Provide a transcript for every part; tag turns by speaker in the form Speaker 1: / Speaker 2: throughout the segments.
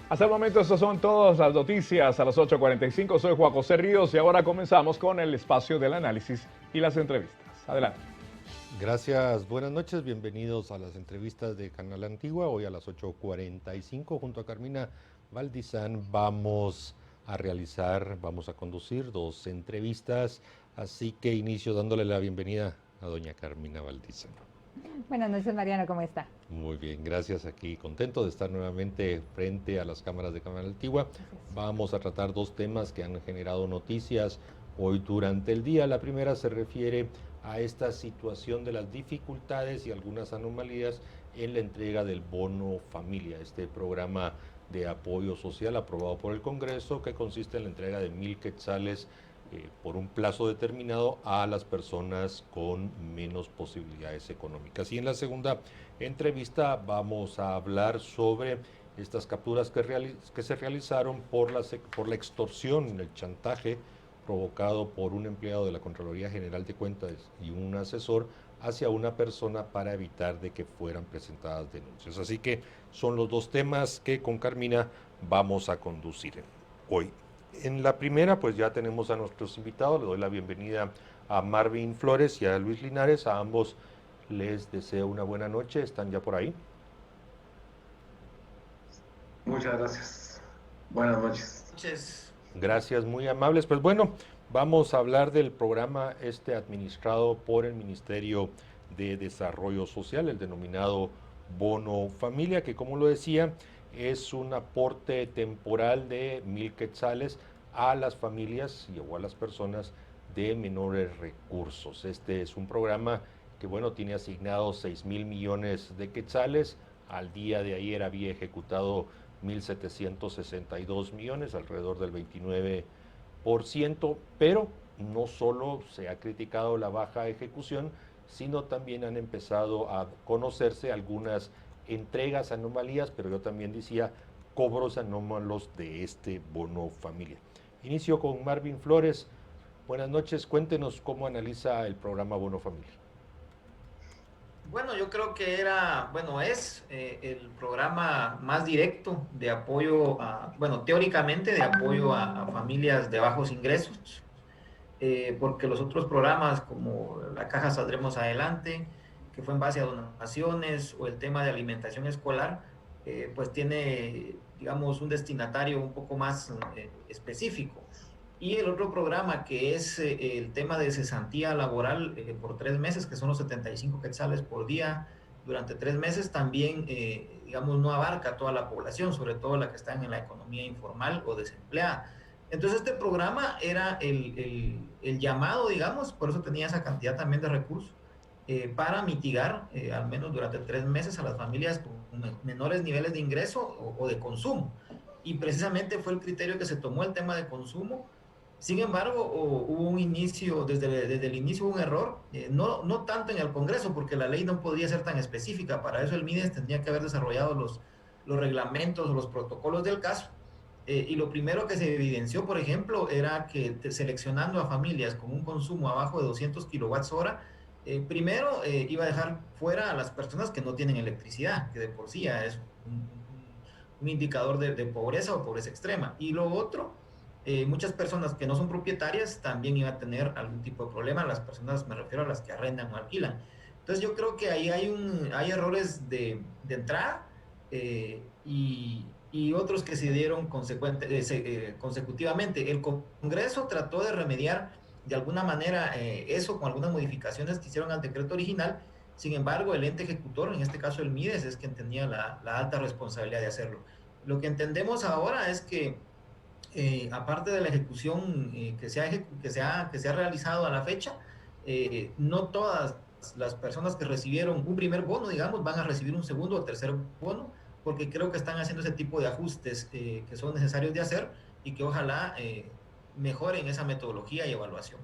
Speaker 1: Hasta el momento estas son todas las noticias a las 8:45. Soy Juan José Ríos y ahora comenzamos con el espacio del análisis y las entrevistas. Adelante.
Speaker 2: Gracias, buenas noches, bienvenidos a las entrevistas de Canal Antigua. Hoy a las 8:45 junto a Carmina Valdizán vamos a conducir dos entrevistas, así que inicio dándole la bienvenida a doña Carmina Valdizán.
Speaker 3: Buenas noches, Mariano, ¿cómo está?
Speaker 2: Muy bien, gracias, aquí contento de estar nuevamente frente a las cámaras de Canal Antigua. Vamos a tratar dos temas que han generado noticias hoy durante el día. La primera se refiere a esta situación de las dificultades y algunas anomalías en la entrega del bono familia, este programa de apoyo social aprobado por el Congreso que consiste en la entrega de 1,000 quetzales por un plazo determinado a las personas con menos posibilidades económicas. Y en la segunda entrevista vamos a hablar sobre estas capturas que se realizaron por la extorsión, el chantaje provocado por un empleado de la Contraloría General de Cuentas y un asesor hacia una persona para evitar de que fueran presentadas denuncias. Así que son los dos temas que con Carmina vamos a conducir hoy. En la primera, pues ya tenemos a nuestros invitados. Le doy la bienvenida a Marvin Flores y a Luis Linares. A ambos les deseo una buena noche. ¿Están ya por ahí?
Speaker 4: Muchas gracias. Buenas noches.
Speaker 2: Gracias, muy amables. Pues bueno, vamos a hablar del programa administrado por el Ministerio de Desarrollo Social, el denominado Bono Familia, que como lo decía, es un aporte temporal de 1,000 quetzales a las familias o a las personas de menores recursos. Este es un programa que, bueno, tiene asignados 6,000 millones de quetzales. Al día de ayer había ejecutado 1,762 millones, alrededor del 29%, pero no solo se ha criticado la baja ejecución, sino también han empezado a conocerse algunas entregas anomalías, pero yo también decía cobros anómalos de este bono familia. Inicio con Marvin Flores. Buenas noches, cuéntenos cómo analiza el programa Bono Familia.
Speaker 5: Bueno, yo creo que es el programa más directo de apoyo teóricamente de apoyo a familias de bajos ingresos, porque los otros programas como la Caja Saldremos Adelante, que fue en base a donaciones, o el tema de alimentación escolar, pues tiene, digamos, un destinatario un poco más específico. Y el otro programa que es el tema de cesantía laboral por 3 meses, que son los 75 quetzales por día durante 3 meses, también, digamos, no abarca a toda la población, sobre todo la que está en la economía informal o desempleada. Entonces este programa era el llamado, digamos, por eso tenía esa cantidad también de recursos, para mitigar, al menos durante 3 meses, a las familias con menores niveles de ingreso o de consumo. Y precisamente fue el criterio que se tomó, el tema de consumo. Sin embargo, hubo un inicio, desde el inicio hubo un error, no tanto en el Congreso, porque la ley no podría ser tan específica. Para eso el MIDES tendría que haber desarrollado los reglamentos o los protocolos del caso. Y lo primero que se evidenció, por ejemplo, era que seleccionando a familias con un consumo abajo de 200 kilowatts hora, primero iba a dejar fuera a las personas que no tienen electricidad, que de por sí ya es un indicador de pobreza o pobreza extrema. Y lo otro, muchas personas que no son propietarias también iban a tener algún tipo de problema. Las personas, me refiero a las que arrendan o alquilan. Entonces yo creo que ahí hay errores de entrada, y otros que se dieron consecutivamente. El Congreso trató de remediar de alguna manera eso con algunas modificaciones que hicieron al decreto original. Sin embargo, el ente ejecutor, en este caso el MIDES, es quien tenía la alta responsabilidad de hacerlo. Lo que entendemos ahora es que, aparte de la ejecución que se ha realizado a la fecha, no todas las personas que recibieron un primer bono, digamos, van a recibir un segundo o tercer bono, porque creo que están haciendo ese tipo de ajustes que son necesarios de hacer, y que ojalá mejoren esa metodología y evaluación.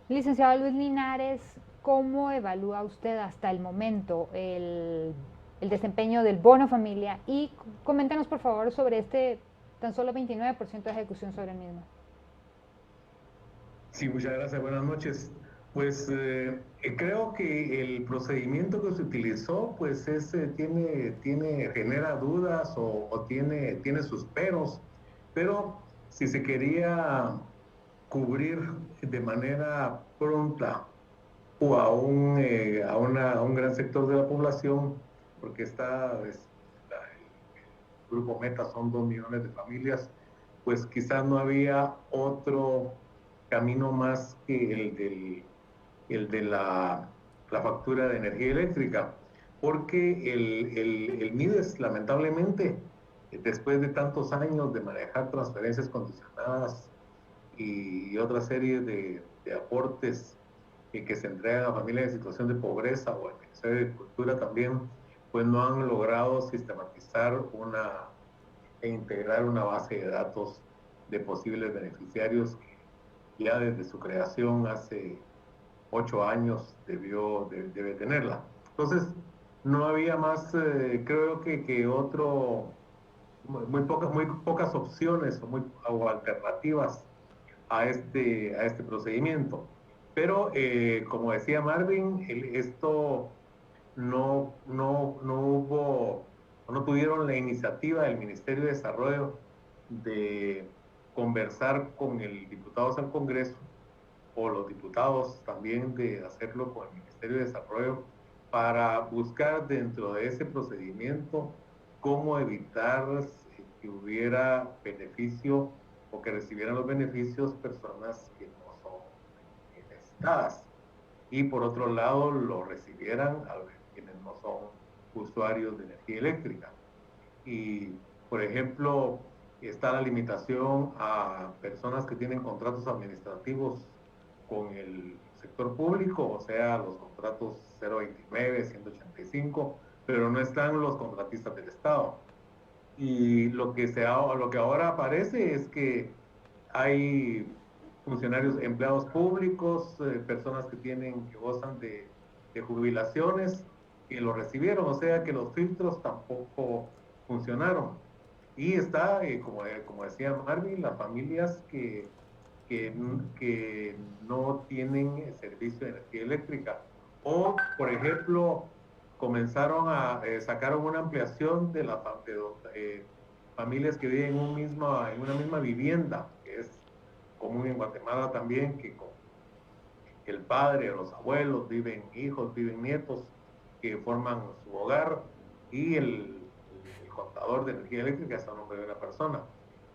Speaker 3: Licenciado Luis Linares, ¿cómo evalúa usted hasta el momento el desempeño del bono familia? Y coméntanos, por favor, sobre este tan solo 29% de ejecución sobre el mismo.
Speaker 4: Sí, muchas gracias. Buenas noches. Pues creo que el procedimiento que se utilizó, pues genera dudas o tiene sus peros, pero si se quería cubrir de manera pronta o a un gran sector de la población, porque el grupo meta son 2 millones de familias, pues quizás no había otro camino más que el de la factura de energía eléctrica, porque el MIDES, lamentablemente, después de tantos años de manejar transferencias condicionadas y otra serie de aportes que se entregan a familias en situación de pobreza o al Ministerio de Cultura también, pues no han logrado sistematizar e integrar una base de datos de posibles beneficiarios que ya desde su creación hace 8 años debe tenerla. Entonces, no había más, creo que muy pocas opciones o alternativas a este procedimiento. Pero, como decía Marvin, esto no tuvieron la iniciativa del Ministerio de Desarrollo de conversar con el diputados al Congreso o los diputados también de hacerlo con el Ministerio de Desarrollo para buscar dentro de ese procedimiento cómo evitar que hubiera beneficio o que recibieran los beneficios personas que no son necesitadas y por otro lado lo recibieran a quienes no son usuarios de energía eléctrica. Y, por ejemplo, está la limitación a personas que tienen contratos administrativos con el sector público, o sea, los contratos 029, 185, pero no están los contratistas del Estado. Y lo que ahora aparece es que hay funcionarios, empleados públicos, personas que gozan de jubilaciones, que lo recibieron, o sea que los filtros tampoco funcionaron. Y está, como decía Marvin, las familias que no tienen servicio de energía eléctrica. O, por ejemplo, sacaron una ampliación de familias que viven en una misma vivienda, que es común en Guatemala también, que con el padre o los abuelos viven hijos, viven nietos que forman su hogar y el contador de energía eléctrica está a nombre de una persona.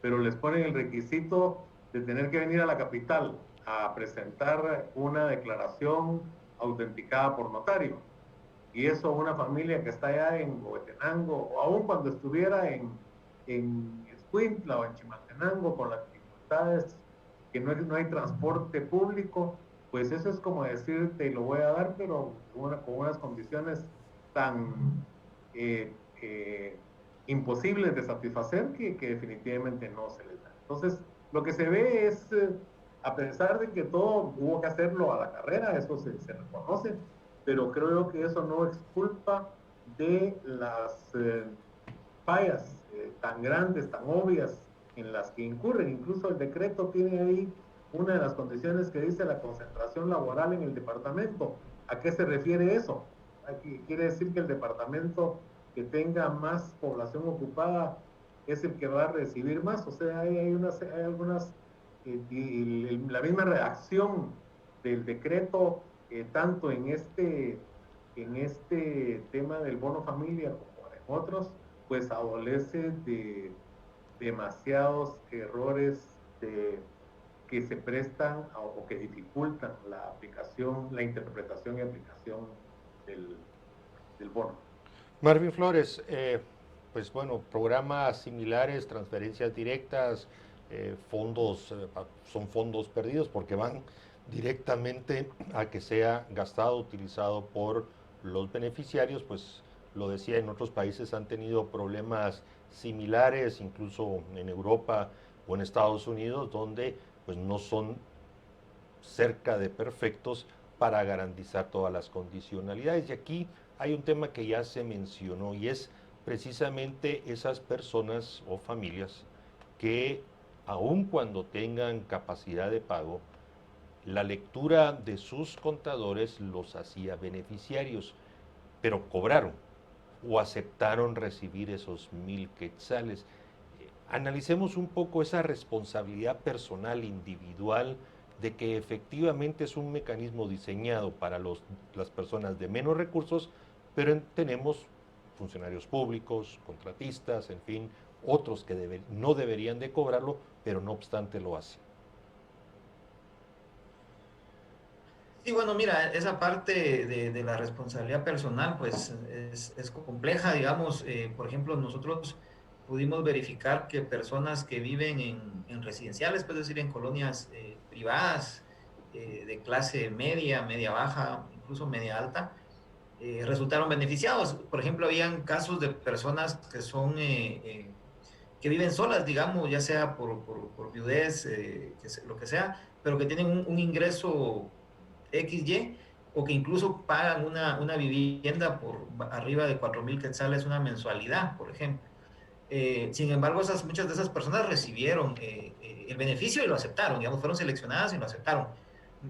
Speaker 4: Pero les ponen el requisito de tener que venir a la capital a presentar una declaración autenticada por notario. Y eso una familia que está allá en Huehuetenango, o aún cuando estuviera en Escuintla o en Chimaltenango, con las dificultades que no hay transporte público, pues eso es como decirte, lo voy a dar, pero con unas condiciones tan imposibles de satisfacer que definitivamente no se les da. Entonces, lo que se ve es, a pesar de que todo hubo que hacerlo a la carrera, eso se reconoce, pero creo que eso no es culpa de las fallas tan grandes, tan obvias en las que incurren. Incluso el decreto tiene ahí una de las condiciones que dice la concentración laboral en el departamento. ¿A qué se refiere eso? Aquí quiere decir que el departamento que tenga más población ocupada es el que va a recibir más. O sea, hay algunas, la misma redacción del decreto, tanto en este tema del bono familia como en otros, pues adolece de demasiados errores que se prestan o que dificultan la interpretación y aplicación del bono.
Speaker 2: Marvin Flores, pues bueno, programas similares, transferencias directas, son fondos perdidos porque van directamente a que sea gastado, utilizado por los beneficiarios, pues lo decía, en otros países han tenido problemas similares, incluso en Europa o en Estados Unidos, donde pues no son cerca de perfectos para garantizar todas las condicionalidades. Y aquí hay un tema que ya se mencionó y es precisamente esas personas o familias que aun cuando tengan capacidad de pago, la lectura de sus contadores los hacía beneficiarios, pero cobraron o aceptaron recibir esos 1,000 quetzales. Analicemos un poco esa responsabilidad personal, individual, de que efectivamente es un mecanismo diseñado para las personas de menos recursos, pero tenemos funcionarios públicos, contratistas, en fin, otros que no deberían de cobrarlo, pero no obstante lo hacen.
Speaker 5: Sí, bueno, mira, esa parte de la responsabilidad personal, pues es compleja, digamos. Por ejemplo, nosotros pudimos verificar que personas que viven en residenciales, es decir, en colonias privadas, de clase media, media baja, incluso media alta, resultaron beneficiados. Por ejemplo, habían casos de personas que son que viven solas, digamos, ya sea por viudez, lo que sea, pero que tienen un ingreso XY, o que incluso pagan una vivienda por arriba de 4,000 quetzales una mensualidad, por ejemplo. Sin embargo, muchas de esas personas recibieron el beneficio y lo aceptaron, digamos, fueron seleccionadas y lo aceptaron.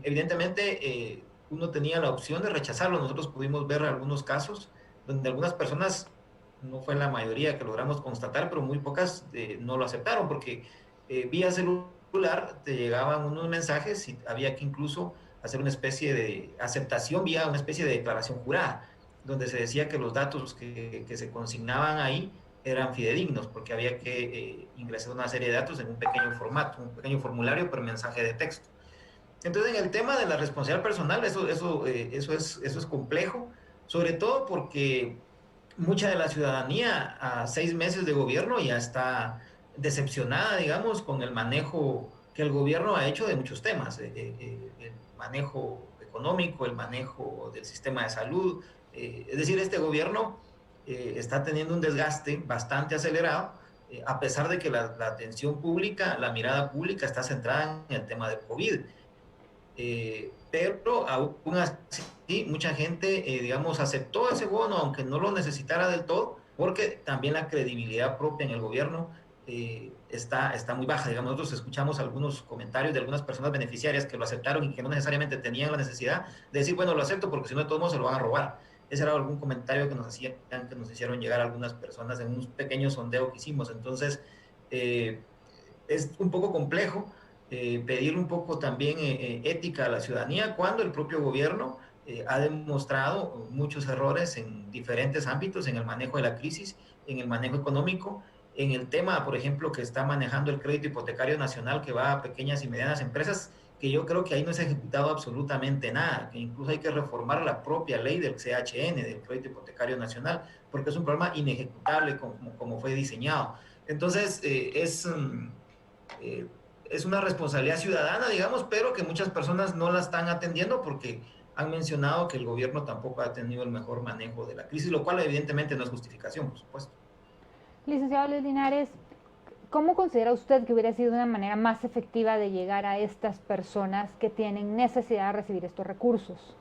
Speaker 5: Evidentemente, uno tenía la opción de rechazarlo. Nosotros pudimos ver algunos casos donde algunas personas, no fue la mayoría que logramos constatar, pero muy pocas no lo aceptaron, porque vía celular te llegaban unos mensajes y había que incluso hacer una especie de aceptación vía una especie de declaración jurada, donde se decía que los datos que se consignaban ahí eran fidedignos, porque había que ingresar una serie de datos en un pequeño formato, un pequeño formulario por mensaje de texto. Entonces, en el tema de la responsabilidad personal, eso es complejo, sobre todo porque mucha de la ciudadanía a 6 meses de gobierno ya está decepcionada, digamos, con el manejo que el gobierno ha hecho de muchos temas, el manejo económico, el manejo del sistema de salud. Es decir, este gobierno está teniendo un desgaste bastante acelerado, a pesar de que la atención pública, la mirada pública está centrada en el tema del COVID. Pero aún así mucha gente, digamos, aceptó ese bono, aunque no lo necesitara del todo, porque también la credibilidad propia en el gobierno está muy baja. Digamos, nosotros escuchamos algunos comentarios de algunas personas beneficiarias que lo aceptaron y que no necesariamente tenían la necesidad de decir, bueno, lo acepto porque si no de todos modos se lo van a robar. Ese era algún comentario que nos hicieron llegar algunas personas en un pequeño sondeo que hicimos. Entonces, es un poco complejo pedir un poco también ética a la ciudadanía cuando el propio gobierno ha demostrado muchos errores en diferentes ámbitos, en el manejo de la crisis, en el manejo económico, en el tema, por ejemplo, que está manejando el crédito hipotecario nacional que va a pequeñas y medianas empresas, que yo creo que ahí no se ha ejecutado absolutamente nada, que incluso hay que reformar la propia ley del CHN, del crédito hipotecario nacional, porque es un programa inejecutable como fue diseñado. Entonces, es una responsabilidad ciudadana, digamos, pero que muchas personas no la están atendiendo porque han mencionado que el gobierno tampoco ha tenido el mejor manejo de la crisis, lo cual evidentemente no es justificación, por supuesto.
Speaker 3: Licenciado Luis Linares, ¿cómo considera usted que hubiera sido una manera más efectiva de llegar a estas personas que tienen necesidad de recibir estos recursos?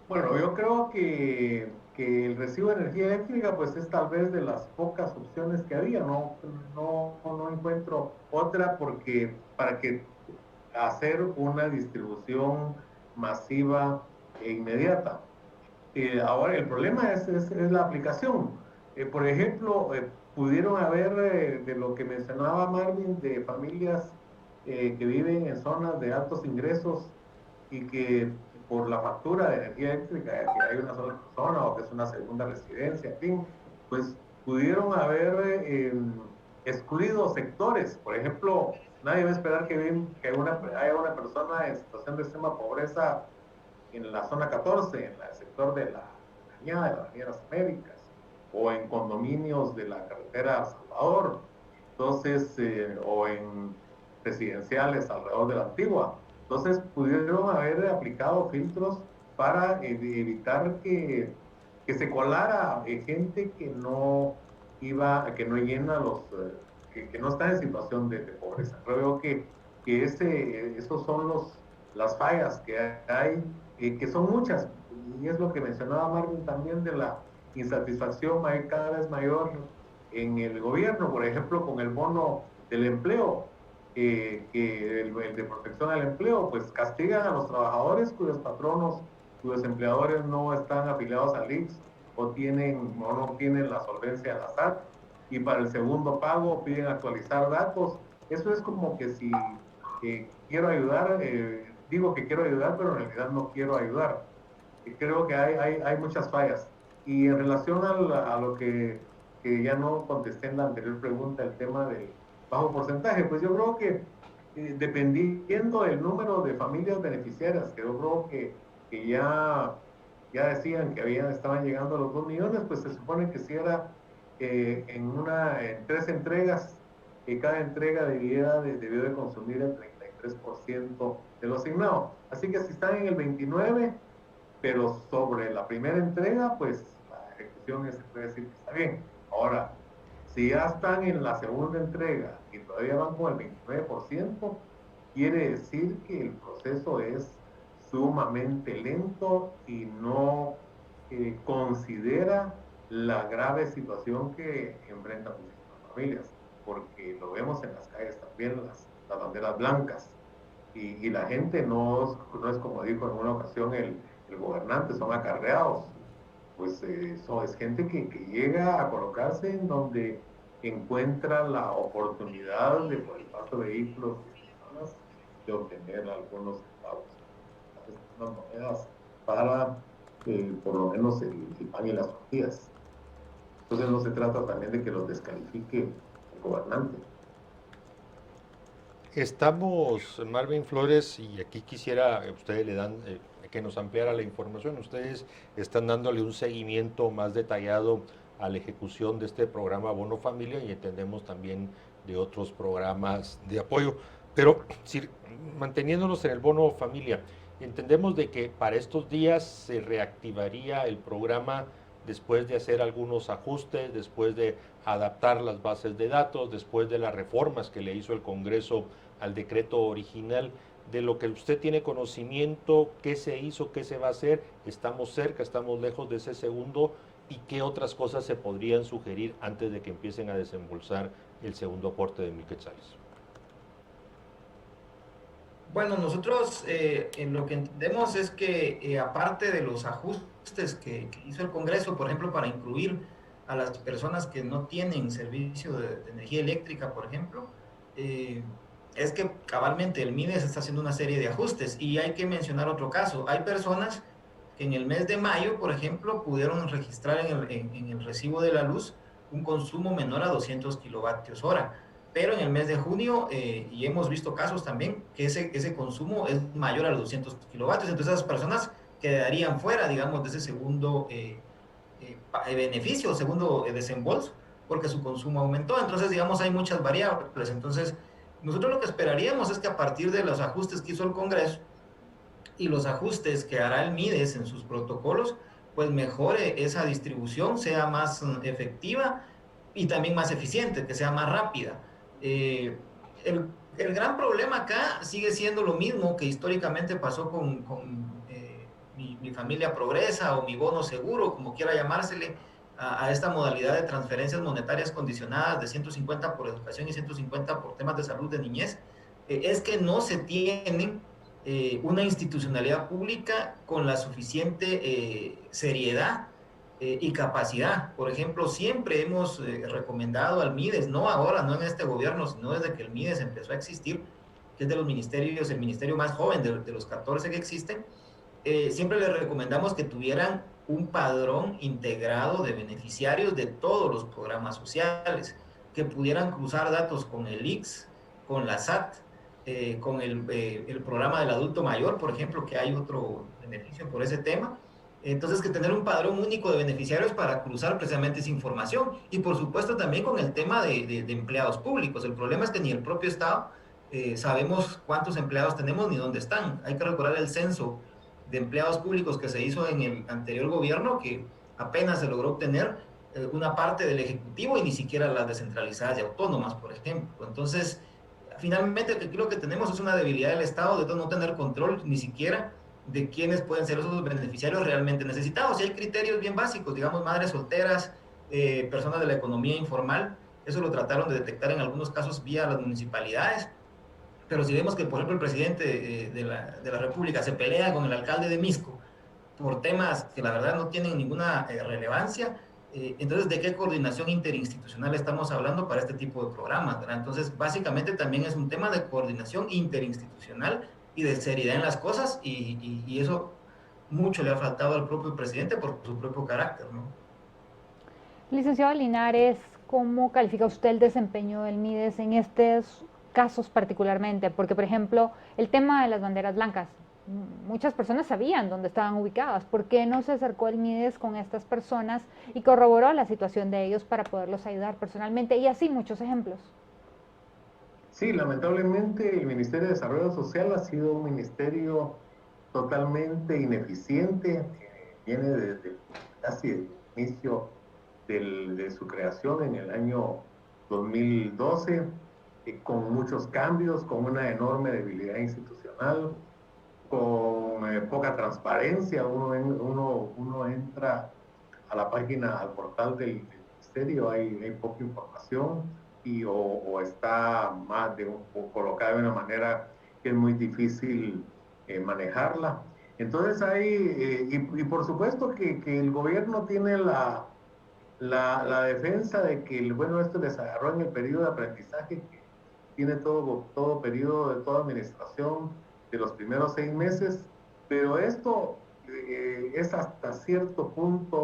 Speaker 4: Bueno, yo creo que el recibo de energía eléctrica pues es tal vez de las pocas opciones que había, no encuentro otra porque para que hacer una distribución masiva e inmediata. Ahora el problema es la aplicación. Por ejemplo, pudieron haber, de lo que mencionaba Marvin, de familias que viven en zonas de altos ingresos y que por la factura de energía eléctrica, que hay una sola persona o que es una segunda residencia, en fin, pues pudieron haber excluido sectores. Por ejemplo, nadie va a esperar que haya una persona en situación de extrema pobreza en la zona 14, en el sector de la Cañada, de las Avenida Américas, o en condominios de la carretera Salvador, entonces, o en residenciales alrededor de la Antigua. Entonces pudieron haber aplicado filtros para evitar que se colara gente que no llena que no está en situación de pobreza. Creo que esos son las fallas que hay, que son muchas, y es lo que mencionaba Marvin también de la insatisfacción cada vez mayor en el gobierno, por ejemplo, con el bono del empleo. que el de protección al empleo, pues castigan a los trabajadores cuyos patronos, cuyos empleadores no están afiliados al IMSS o no tienen la solvencia de la SAT, y para el segundo pago piden actualizar datos. Eso es como que si quiero ayudar, digo que quiero ayudar, pero en realidad no quiero ayudar. Y creo que hay muchas fallas. Y en relación a lo que ya no contesté en la anterior pregunta, el tema del bajo porcentaje, pues yo creo que dependiendo del número de familias beneficiarias, que yo creo que ya decían que estaban llegando a los 2 millones, pues se supone que si era en 3 entregas, que cada entrega debió de consumir el 33% de lo asignado. Así que si están en el 29%, pero sobre la primera entrega, pues la ejecución se puede decir que está bien. Ahora, si ya están en la segunda entrega y todavía van con el 29%, quiere decir que el proceso es sumamente lento y no considera la grave situación que enfrentan muchísimas familias, porque lo vemos en las calles también, las banderas blancas, y la gente no es como dijo en una ocasión el gobernante, son acarreados, pues eso es gente que llega a colocarse en donde encuentra la oportunidad de, por el paso de vehículos y personas, de obtener algunos centavos, unas monedas para por lo menos el pan y las tortillas. Entonces no se trata también de que los descalifique el gobernante.
Speaker 2: Estamos, Marvin Flores, y aquí quisiera, ustedes le dan, que nos ampliara la información. Ustedes están dándole un seguimiento más detallado a la ejecución de este programa Bono Familia y entendemos también de otros programas de apoyo. Pero si, manteniéndonos en el Bono Familia, entendemos de que para estos días se reactivaría el programa después de hacer algunos ajustes, después de adaptar las bases de datos, después de las reformas que le hizo el Congreso al decreto original. De lo que usted tiene conocimiento, qué se hizo, qué se va a hacer, estamos cerca, estamos lejos de ese segundo, y qué otras cosas se podrían sugerir antes de que empiecen a desembolsar el segundo aporte de 1,000 quetzales.
Speaker 5: Bueno, nosotros en lo que entendemos es que aparte de los ajustes que hizo el Congreso, por ejemplo, para incluir a las personas que no tienen servicio de energía eléctrica, por ejemplo, es que cabalmente el MIDES está haciendo una serie de ajustes. Y hay que mencionar otro caso. Hay personas que en el mes de mayo, por ejemplo, pudieron registrar en el recibo de la luz un consumo menor a 200 kilovatios hora. Pero en el mes de junio, y hemos visto casos también, que ese consumo es mayor a los 200 kilovatios. Entonces esas personas quedarían fuera, digamos, de ese segundo beneficio, segundo desembolso, porque su consumo aumentó. Entonces, digamos, hay muchas variables. Entonces, nosotros lo que esperaríamos es que a partir de los ajustes que hizo el Congreso y los ajustes que hará el MIDES en sus protocolos, pues mejore esa distribución, sea más efectiva y también más eficiente, que sea más rápida. El gran problema acá sigue siendo lo mismo que históricamente pasó con mi familia progresa o mi bono seguro, como quiera llamársele, a esta modalidad de transferencias monetarias condicionadas de 150 por educación y 150 por temas de salud de niñez, es que no se tiene una institucionalidad pública con la suficiente seriedad y capacidad. Por ejemplo, siempre hemos recomendado al MIDES, no ahora, no en este gobierno, sino desde que el MIDES empezó a existir, que es de los ministerios, el ministerio más joven de los 14 que existen, siempre les recomendamos que tuvieran un padrón integrado de beneficiarios de todos los programas sociales, que pudieran cruzar datos con el ICS, con la SAT, con el programa del adulto mayor, por ejemplo, que hay otro beneficio por ese tema. Entonces, que tener un padrón único de beneficiarios para cruzar precisamente esa información. Y por supuesto también con el tema de empleados públicos. El problema es que ni el propio Estado sabemos cuántos empleados tenemos ni dónde están. Hay que recordar el censo de empleados públicos que se hizo en el anterior gobierno, que apenas se logró obtener una parte del Ejecutivo y ni siquiera las descentralizadas y autónomas, por ejemplo. Entonces, finalmente aquí lo que tenemos es una debilidad del Estado de no tener control ni siquiera de quiénes pueden ser esos beneficiarios realmente necesitados. Y hay criterios bien básicos, digamos, madres solteras, personas de la economía informal. Eso lo trataron de detectar en algunos casos vía las municipalidades, pero si vemos que, por ejemplo, el presidente de la República se pelea con el alcalde de Misco por temas que la verdad no tienen ninguna relevancia, entonces, ¿de qué coordinación interinstitucional estamos hablando para este tipo de programas, ¿verdad? Entonces, básicamente también es un tema de coordinación interinstitucional y de seriedad en las cosas, y eso mucho le ha faltado al propio presidente por su propio carácter, ¿no?
Speaker 3: Licenciado Linares, ¿cómo califica usted el desempeño del MIDES en estos casos particularmente? Porque, por ejemplo, el tema de las banderas blancas, muchas personas sabían dónde estaban ubicadas. ¿Por qué no se acercó el MIDES con estas personas y corroboró la situación de ellos para poderlos ayudar personalmente? Y así muchos ejemplos.
Speaker 4: Sí, lamentablemente el Ministerio de Desarrollo Social ha sido un ministerio totalmente ineficiente, viene desde casi el inicio de su creación en el año 2012, con muchos cambios, con una enorme debilidad institucional, con poca transparencia. Uno entra a la página, al portal del ministerio, hay poca información o está más colocada de una manera que es muy difícil manejarla. Entonces y por supuesto que el gobierno tiene la defensa de que, bueno, esto les agarró en el periodo de aprendizaje que tiene todo periodo de toda administración de los primeros 6 meses, pero esto es hasta cierto punto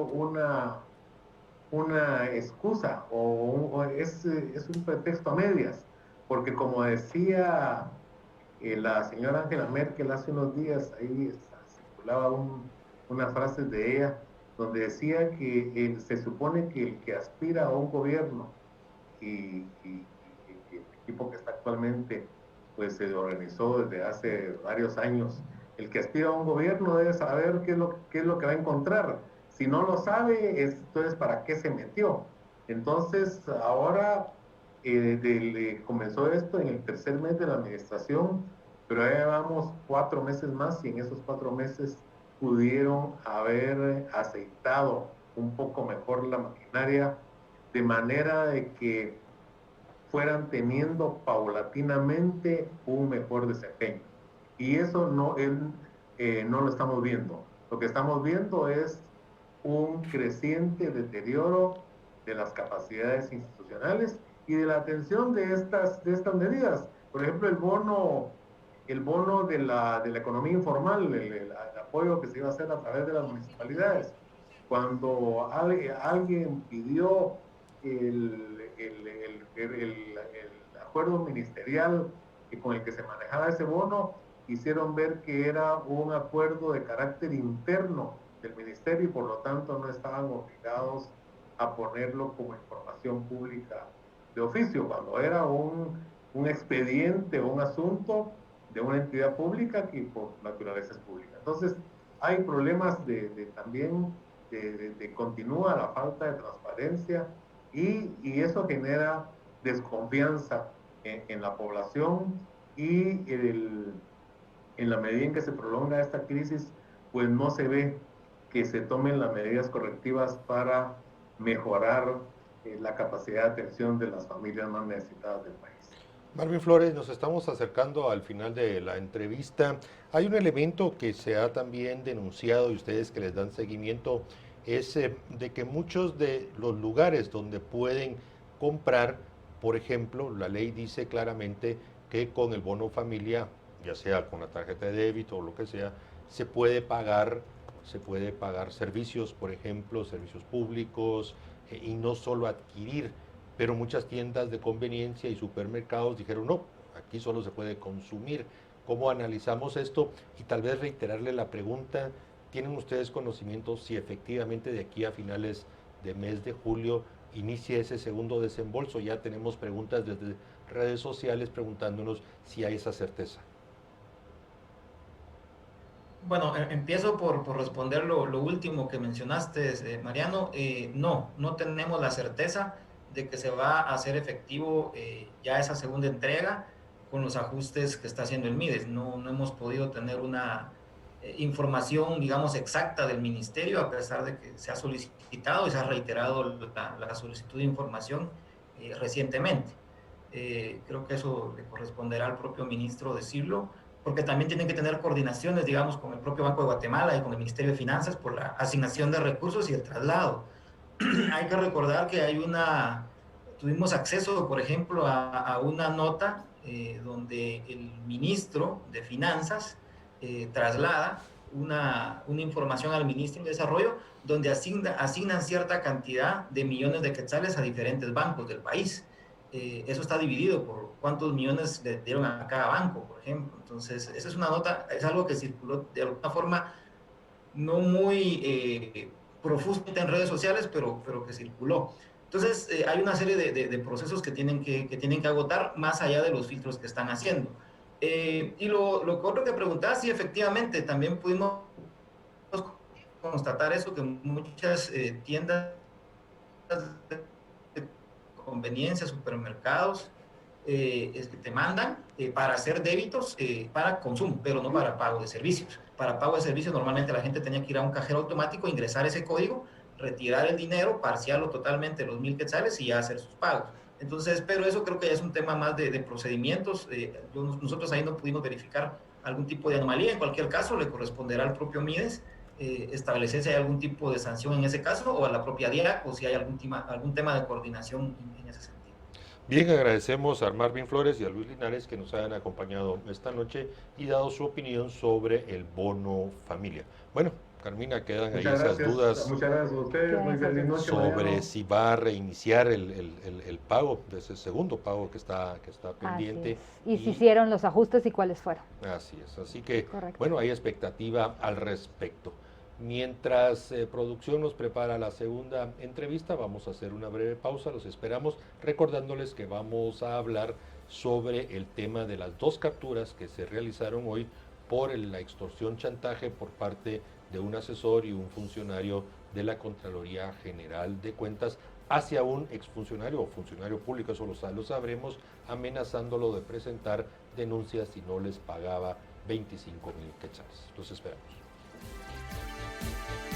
Speaker 4: una excusa o es un pretexto a medias, porque como decía la señora Angela Merkel hace unos días, ahí circulaba unas frases de ella, donde decía que se supone que el que aspira a un gobierno y el equipo que está actualmente pues se organizó desde hace varios años, el que aspira a un gobierno debe saber qué es lo que va a encontrar. Si no lo sabe, entonces ¿para qué se metió? Entonces ahora comenzó esto en el tercer mes de la administración, pero ya llevamos 4 meses más y en esos 4 meses pudieron haber aceitado un poco mejor la maquinaria, de manera de que fueran teniendo paulatinamente un mejor desempeño. Y eso no lo estamos viendo. Lo que estamos viendo es un creciente deterioro de las capacidades institucionales y de la atención de estas medidas. Por ejemplo, el bono de la economía informal, el apoyo que se iba a hacer a través de las municipalidades. Cuando alguien pidió el acuerdo ministerial con el que se manejaba ese bono, hicieron ver que era un acuerdo de carácter interno del ministerio y por lo tanto no estaban obligados a ponerlo como información pública de oficio, cuando era un expediente o un asunto de una entidad pública que por naturaleza es pública. Entonces, hay problemas también continúa la falta de transparencia y eso genera desconfianza en la población y en la medida en que se prolonga esta crisis, pues no se ve que se tomen las medidas correctivas para mejorar la capacidad de atención de las familias más necesitadas del país.
Speaker 2: Marvin Flores, nos estamos acercando al final de la entrevista. Hay un elemento que se ha también denunciado y ustedes que les dan seguimiento, es de que muchos de los lugares donde pueden comprar, por ejemplo, la ley dice claramente que con el bono familia, ya sea con la tarjeta de débito o lo que sea, se puede pagar servicios, por ejemplo, servicios públicos, y no solo adquirir. Pero muchas tiendas de conveniencia y supermercados dijeron, no, aquí solo se puede consumir. ¿Cómo analizamos esto? Y tal vez reiterarle la pregunta, ¿tienen ustedes conocimiento si efectivamente de aquí a finales de mes de julio inicia ese segundo desembolso? Ya tenemos preguntas desde redes sociales preguntándonos si hay esa certeza.
Speaker 5: Bueno, empiezo por responder lo último que mencionaste, Mariano. No tenemos la certeza de que se va a hacer efectivo ya esa segunda entrega con los ajustes que está haciendo el MIDES. No hemos podido tener una información, digamos, exacta del ministerio, a pesar de que se ha solicitado y se ha reiterado la solicitud de información recientemente. Creo que eso le corresponderá al propio ministro decirlo, porque también tienen que tener coordinaciones, digamos, con el propio Banco de Guatemala y con el Ministerio de Finanzas por la asignación de recursos y el traslado. Hay que recordar que tuvimos acceso, por ejemplo, a una nota donde el ministro de Finanzas traslada una información al ministro de Desarrollo donde asignan cierta cantidad de millones de quetzales a diferentes bancos del país. Eso está dividido por cuántos millones le dieron a cada banco, por ejemplo. Entonces, esa es una nota, es algo que circuló de alguna forma no muy profusamente en redes sociales, pero que circuló. Entonces, hay una serie de procesos que tienen que agotar más allá de los filtros que están haciendo. Y lo otro que preguntaba, sí, efectivamente, también pudimos constatar eso, que muchas tiendas de conveniencia, supermercados, te mandan para hacer débitos para consumo, pero no para pago de servicios. Para pago de servicios normalmente la gente tenía que ir a un cajero automático, ingresar ese código, retirar el dinero, parcial o totalmente los 1,000 quetzales y ya hacer sus pagos. Entonces, pero eso creo que ya es un tema más de procedimientos. Nosotros ahí no pudimos verificar algún tipo de anomalía. En cualquier caso, le corresponderá al propio MIDES establecer si hay algún tipo de sanción en ese caso o a la propia DIAC o si hay algún tema de coordinación en ese sentido.
Speaker 2: Bien, agradecemos a Marvin Flores y a Luis Linares que nos hayan acompañado esta noche y dado su opinión sobre el bono familia. Bueno, Carmina, quedan ahí esas dudas.
Speaker 4: Muchas gracias a ustedes. Muy feliz noche.
Speaker 2: Sobre si va a reiniciar el pago, de ese segundo pago que está pendiente.
Speaker 3: Y si hicieron los ajustes y cuáles fueron.
Speaker 2: Así es, así que,
Speaker 3: correcto.
Speaker 2: Bueno, hay expectativa al respecto. Mientras producción nos prepara la segunda entrevista, vamos a hacer una breve pausa, los esperamos, recordándoles que vamos a hablar sobre el tema de las 2 capturas que se realizaron hoy por la extorsión chantaje por parte de un asesor y un funcionario de la Contraloría General de Cuentas hacia un exfuncionario o funcionario público, eso lo sabremos, amenazándolo de presentar denuncias si no les pagaba 25,000 quetzales. Los esperamos.